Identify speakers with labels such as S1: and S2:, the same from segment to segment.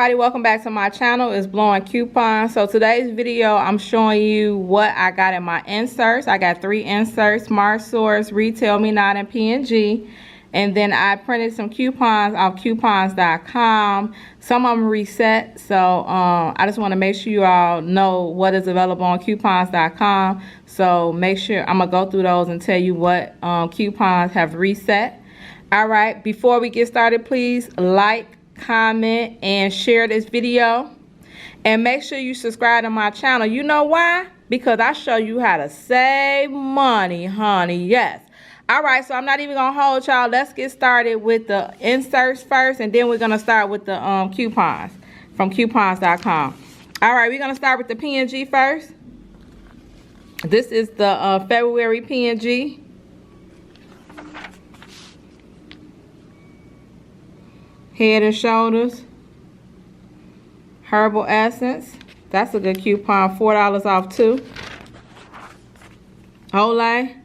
S1: everybody, welcome back to my channel. It's Blowing Coupons. So today's video I'm showing you what I got in my inserts. I got 3 inserts: Smart Source, Retail Me Not, and PNG. And then I printed some coupons off coupons.com. Some of them reset, so I just want to make sure you all know what is available on coupons.com. So make sure I'm gonna go through those and tell you what coupons have reset. All right, before we get started, please like, comment, and share this video, and make sure you subscribe to my channel. You know why? Because I show you how to save money, honey. Yes. All right, so I'm not even gonna hold y'all. Let's get started with the inserts first, and then we're gonna start with the coupons from coupons.com. All right, we're gonna start with the PNG first. This is the February PNG. Head and Shoulders, Herbal Essence. That's a good coupon. $4 off too. Olay.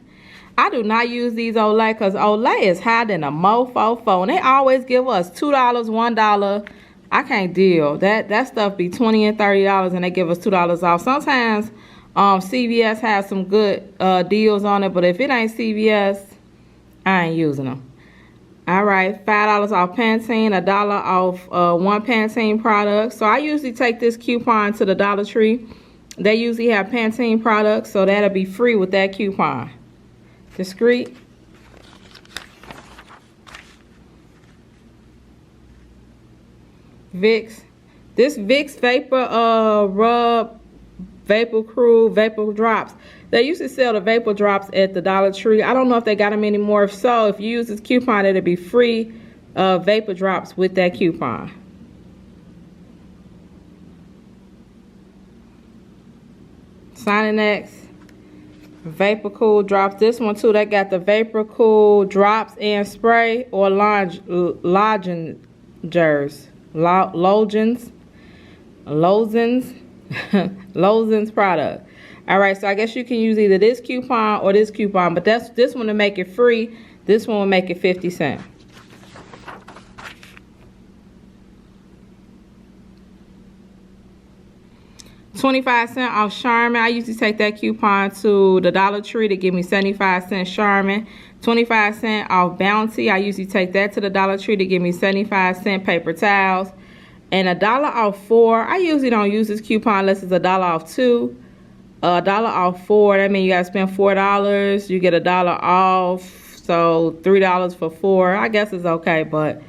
S1: I do not use these Olay because Olay is higher than a mofo. And they always give us $2, $1. I can't deal. That stuff be $20 and $30 and they give us $2 off. Sometimes CVS has some good deals on it, but if it ain't CVS, I ain't using them. All right, $5 off Pantene, $1 off one Pantene product. So I usually take this coupon to the Dollar Tree. They usually have Pantene products, so that'll be free with that coupon. Discreet. Vicks. This Vicks Vapor Rub, Vapor Crew, Vapor Drops. They used to sell the Vapor Drops at the Dollar Tree. I don't know if they got them anymore. If so, if you use this coupon, it'll be free Vapor Drops with that coupon. Sinex Vapor Cool Drops. This one too, they got the Vapor Cool Drops and Spray, or lozenges. Lozens product. All right, so I guess you can use either this coupon or this coupon, but that's this one to make it free. This one will make it 50 cents. $0.25 off Charmin. I usually take that coupon to the Dollar Tree to give me 75 cents Charmin. 25 cents off Bounty. I usually take that to the Dollar Tree to give me 75 cents paper towels. And $1 off 4. I usually don't use this coupon unless it's $1 off 2. $1 off 4. That means you gotta spend $4. You get $1 off, so $3 for 4. I guess it's okay, but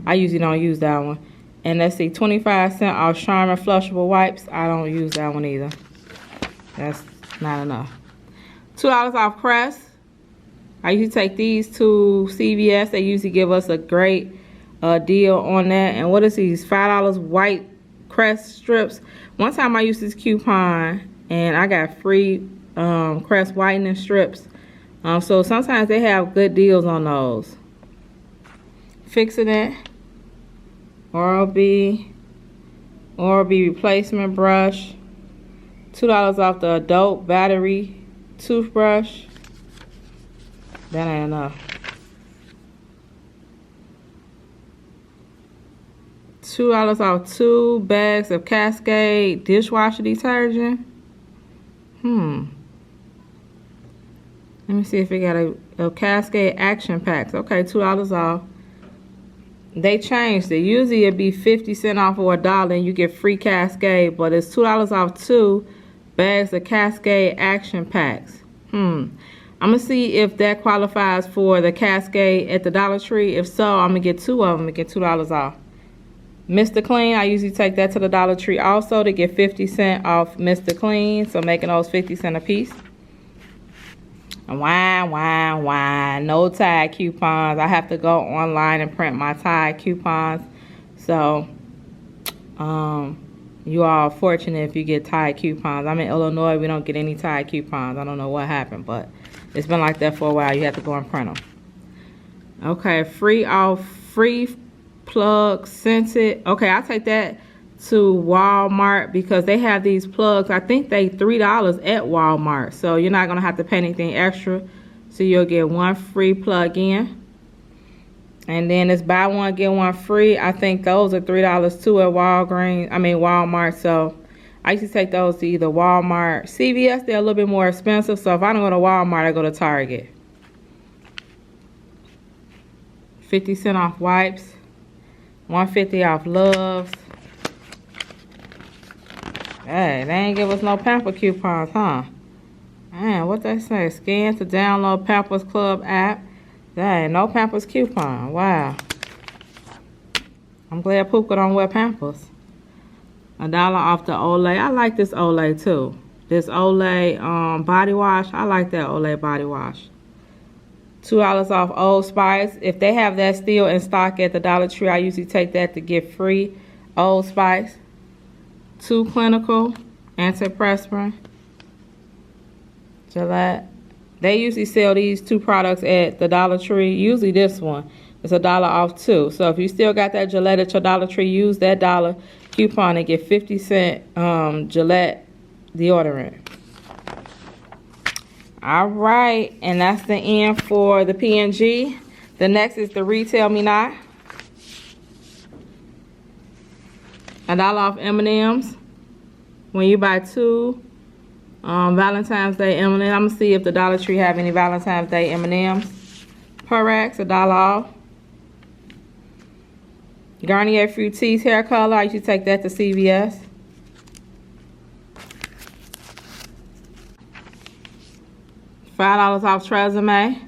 S1: I usually don't use that one. And let's see, 25 cents off Charmin flushable wipes. I don't use that one either. That's not enough. $2 off Crest. I usually take these to CVS. They usually give us a great deal on that. And what is these? $5 white Crest strips. One time I used this coupon and I got free Crest whitening strips. So sometimes they have good deals on those. Fixing It, Oral-B replacement brush. $2 off the adult battery toothbrush. That ain't enough. $2 off 2 bags of Cascade dishwasher detergent. Let me see if it got a Cascade action packs. Okay, $2 off. They changed it. Usually it'd be 50 cents off or $1 and you get free Cascade, but it's $2 off 2 bags of Cascade action packs. I'm gonna see if that qualifies for the Cascade at the Dollar Tree. If so, I'm gonna get 2 of them and get $2 off. Mr. Clean, I usually take that to the Dollar Tree also to get 50 cents off Mr. Clean, so making those 50 cents a piece. Wine. No Tide coupons. I have to go online and print my Tide coupons. So, you all are fortunate if you get Tide coupons. I'm in Illinois. We don't get any Tide coupons. I don't know what happened, but it's been like that for a while. You have to go and print them. Okay, free plug scented. Okay, I'll take that to Walmart because they have these plugs. I think they $3 at Walmart, so you're not gonna have to pay anything extra, so you'll get 1 free plug in. And then it's buy one, get one free. I think those are $3 too at Walmart. So I used to take those to either Walmart. CVS, they're a little bit more expensive. So if I don't go to Walmart, I go to Target. 50 cents off wipes. 150 off Loves. Hey, they ain't give us no Pamper coupons, huh? Man, what they say? Scan to download Pampers Club app. Dang, no Pampers coupon. Wow. I'm glad Puka don't wear Pampers. $1 off the Olay. I like this Olay too. This Olay body wash. I like that Olay body wash. $2 off Old Spice. If they have that still in stock at the Dollar Tree, I usually take that to get free Old Spice. 2 Clinical Antiperspirant. Gillette. They usually sell these 2 products at the Dollar Tree. Usually this one is $1 off too. So if you still got that Gillette at your Dollar Tree, use that dollar coupon and get 50-cent Gillette deodorant. All right, and that's the end for the P&G. The next is the Retail Me Not. $1 off M&M's. When you buy 2 Valentine's Day M&M's, I'm gonna see if the Dollar Tree have any Valentine's Day M&M's. Purex, $1 off. Garnier Fructis hair color, I should take that to CVS. $5 off Tresemme.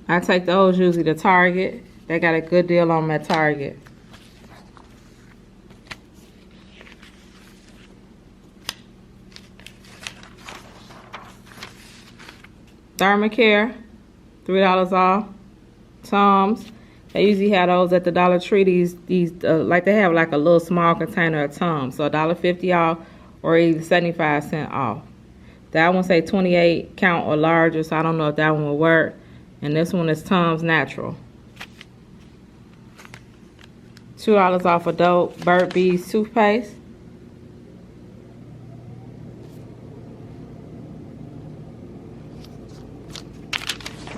S1: I take those usually to Target. They got a good deal on them at Target. Thermacare, $3 off. Tums, they usually have those at the Dollar Tree. These like they have like a little small container of Tums, so $1.50 off or either 75 cents off. That one say 28 count or larger, so I don't know if that one will work. And this one is Tums Natural. $2 off adult Burt's Bees toothpaste.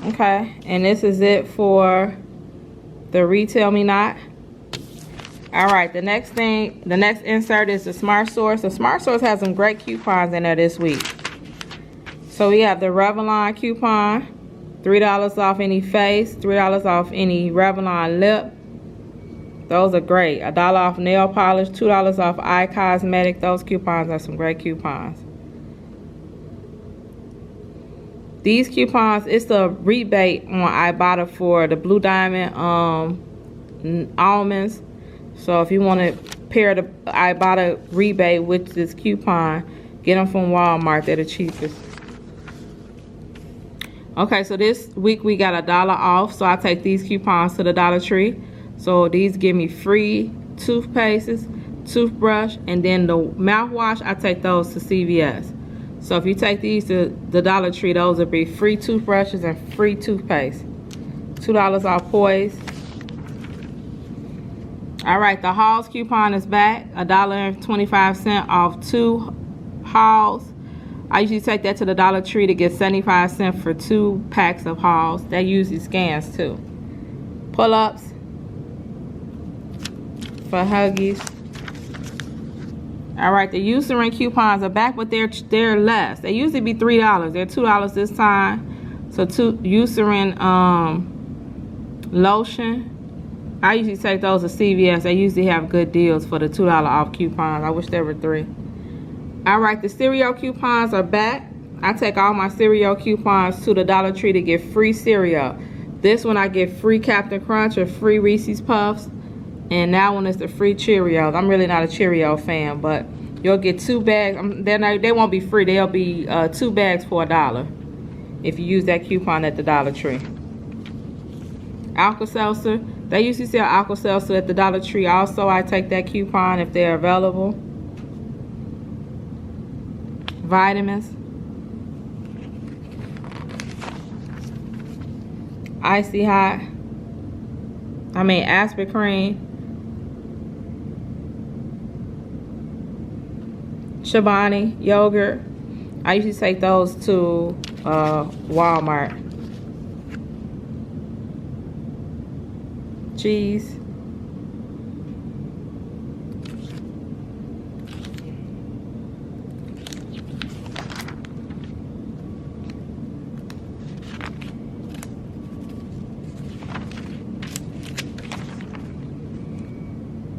S1: Okay, and this is it for the Retail Me Not. All right, the next insert is the Smart Source. The Smart Source has some great coupons in there this week. So we have the Revlon coupon, $3 off any face, $3 off any Revlon lip. Those are great. $1 off nail polish, $2 off eye cosmetic. Those coupons are some great coupons. These coupons, it's the rebate on Ibotta for the Blue Diamond almonds. So if you want to pair the Ibotta rebate with this coupon, get them from Walmart. They're the cheapest. Okay, so this week we got $1 off. So I take these coupons to the Dollar Tree. So these give me free toothpastes, toothbrush, and then the mouthwash, I take those to CVS. So if you take these to the Dollar Tree, those will be free toothbrushes and free toothpaste. $2 off Poise. All right, the Halls coupon is back. $1.25 off 2 Halls. I usually take that to the Dollar Tree to get 75 cents for 2 packs of Halls. That usually scans too. Pull-ups for Huggies. All right, the Eucerin coupons are back, but they're less. They usually be $3. They're $2 this time. So Eucerin lotion. I usually take those to CVS. They usually have good deals for the $2 off coupons. I wish there were 3. All right, the cereal coupons are back. I take all my cereal coupons to the Dollar Tree to get free cereal. This one I get free Captain Crunch or free Reese's Puffs. And that one is the free Cheerios. I'm really not a Cheerio fan, but you'll get 2 bags. They won't be free. They'll be 2 bags for $1 if you use that coupon at the Dollar Tree. Alka-Seltzer. They usually sell Alka-Seltzer at the Dollar Tree. Also, I take that coupon if they're available. Vitamins. Icy Hot. Aspirin Cream. Chobani yogurt. I usually take those to Walmart. cheese.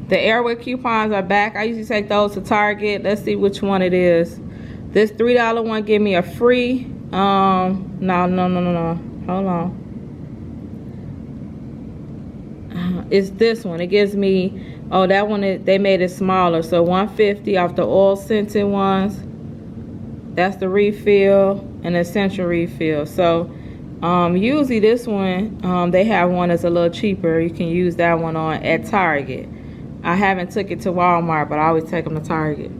S1: The Airwick coupons are back. I usually take those to Target. Let's see which one it is. This $3 one give me a free. No. Hold on. It's this one. It gives me. Oh, that one they made it smaller. So $1.50 off the oil scented ones. That's the refill and essential refill. So usually this one they have one that's a little cheaper. You can use that one on at Target. I haven't took it to Walmart, but I always take them to Target.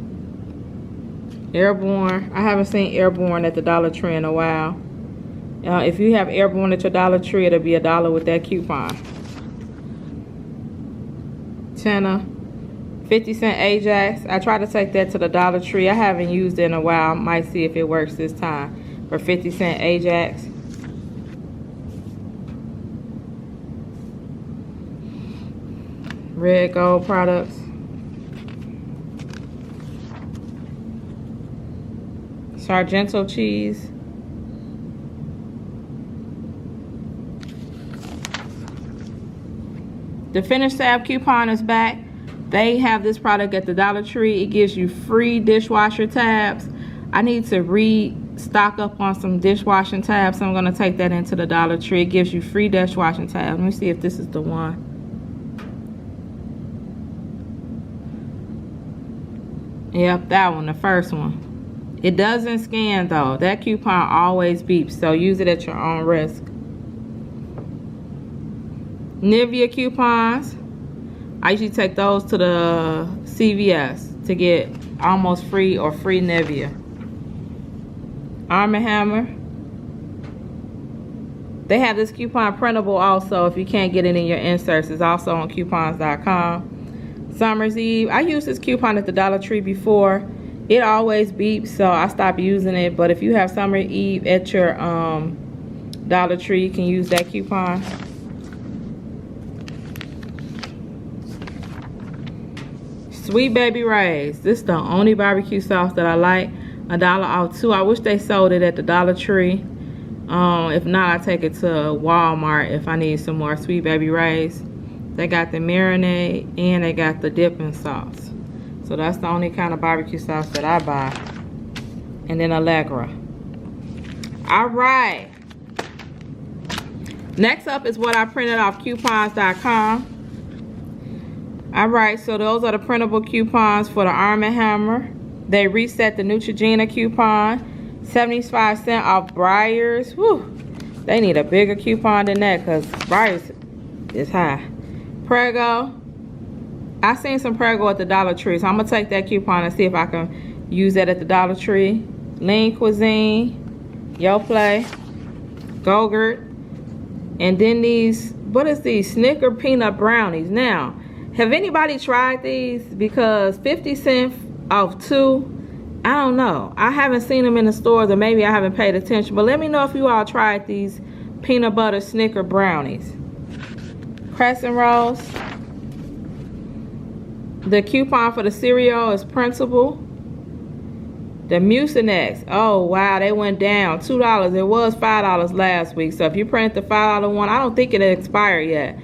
S1: Airborne. I haven't seen Airborne at the Dollar Tree in a while. If you have Airborne at your Dollar Tree, it'll be $1 with that coupon. Tenner. 50-cent Ajax. I try to take that to the Dollar Tree. I haven't used it in a while. Might see if it works this time. For 50-cent Ajax. Red Gold products. Sargento cheese. The Finish Tab coupon is back. They have this product at the Dollar Tree. It gives you free dishwasher tabs. I need to restock up on some dishwashing tabs, so I'm going to take that into the Dollar Tree. It gives you free dishwashing tabs. Let me see if this is the one. Yep, that one, the first one. It doesn't scan though. That coupon always beeps, so use it at your own risk. Nivea coupons. I usually take those to the CVS to get almost free or free Nivea. Arm & Hammer. They have this coupon printable also if you can't get it in your inserts. It's also on coupons.com. Summer's Eve. I used this coupon at the Dollar Tree before. It always beeps, so I stopped using it. But if you have Summer Eve at your Dollar Tree, you can use that coupon. Sweet Baby Ray's. This is the only barbecue sauce that I like. $1 off 2. I wish they sold it at the Dollar Tree. If not, I take it to Walmart if I need some more Sweet Baby Ray's. They got the marinade and they got the dipping sauce. So that's the only kind of barbecue sauce that I buy. And then Allegra. All right. Next up is what I printed off coupons.com. All right, so those are the printable coupons for the Arm & Hammer. They reset the Neutrogena coupon. 75 cents off Breyers. Whew. They need a bigger coupon than that because Breyers is high. Prego. I seen some Prego at the Dollar Tree, so I'm gonna take that coupon and see if I can use that at the Dollar Tree. Lean Cuisine, Yoplait, Go-Gurt, and then these, what is these? Snicker peanut brownies. Now, have anybody tried these? Because 50 cents off 2, I don't know. I haven't seen them in the stores, or maybe I haven't paid attention, but let me know if you all tried these peanut butter Snicker brownies. Crescent rolls. The coupon for the cereal is printable. The Mucinex. Oh wow, they went down $2. It was $5 last week. So if you printed the $5 one, I don't think it expired yet.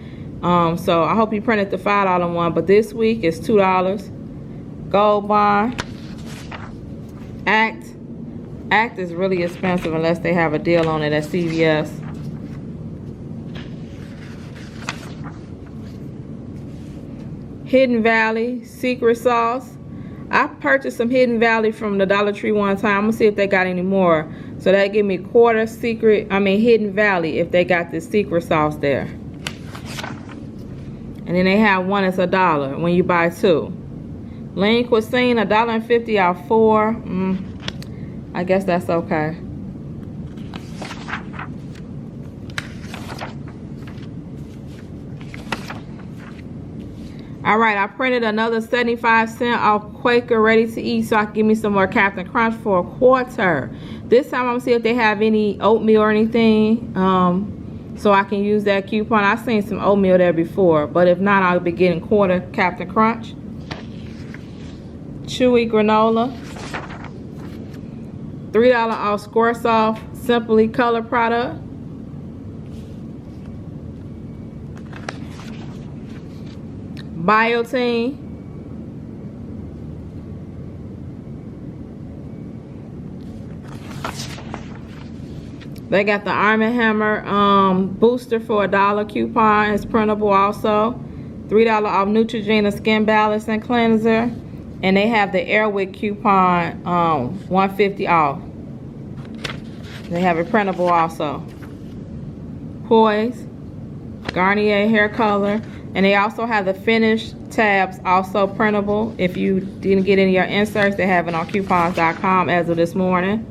S1: So I hope you printed the $5 one. But this week it's $2. Gold Bond. Act is really expensive unless they have a deal on it at CVS. Hidden Valley Secret Sauce. I purchased some Hidden Valley from the Dollar Tree one time. I'm gonna see if they got any more. So that give me Hidden Valley if they got this secret sauce there. And then they have one that's $1 when you buy 2. Lean Cuisine, $1.50 off 4. I guess that's okay. All right, I printed another 75 cents off Quaker Ready to Eat so I can give me some more Captain Crunch for $1. This time I'm gonna see if they have any oatmeal or anything. so I can use that coupon. I've seen some oatmeal there before, but if not, I'll be getting quarter Captain Crunch. Chewy granola. $3 off Square Soft Simply Color product. Biotin. They got the Arm & Hammer booster for $1 coupon. It's printable also. $3 off Neutrogena Skin Balance and Cleanser. And they have the Airwick coupon $150 off. They have it printable also. Poise, Garnier hair color. And they also have the finished tabs also printable. If you didn't get any of your inserts, they have it on coupons.com as of this morning.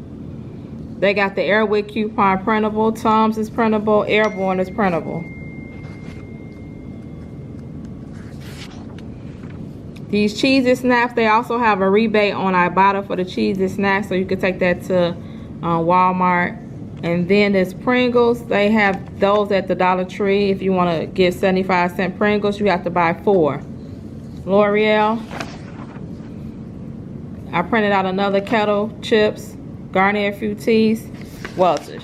S1: They got the Airwick coupon printable. Tums is printable. Airborne is printable. These Cheez-It Snaps, they also have a rebate on Ibotta for the Cheez-It Snacks, so you can take that to Walmart. And then there's Pringles. They have those at the Dollar Tree. If you want to get 75-cent Pringles, you have to buy 4. L'Oreal. I printed out another Kettle Chips. Garnier Fructis, Welch's.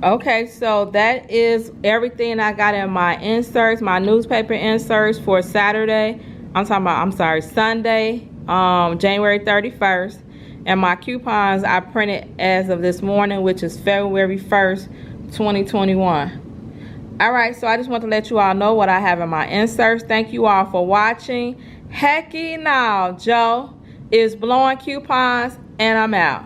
S1: Okay, so that is everything I got in my inserts, my newspaper inserts for Saturday. Sunday, January 31st. And my coupons I printed as of this morning, which is February 1st, 2021. All right, so I just want to let you all know what I have in my inserts. Thank you all for watching. Hecky now, Joe is blowing coupons, and I'm out.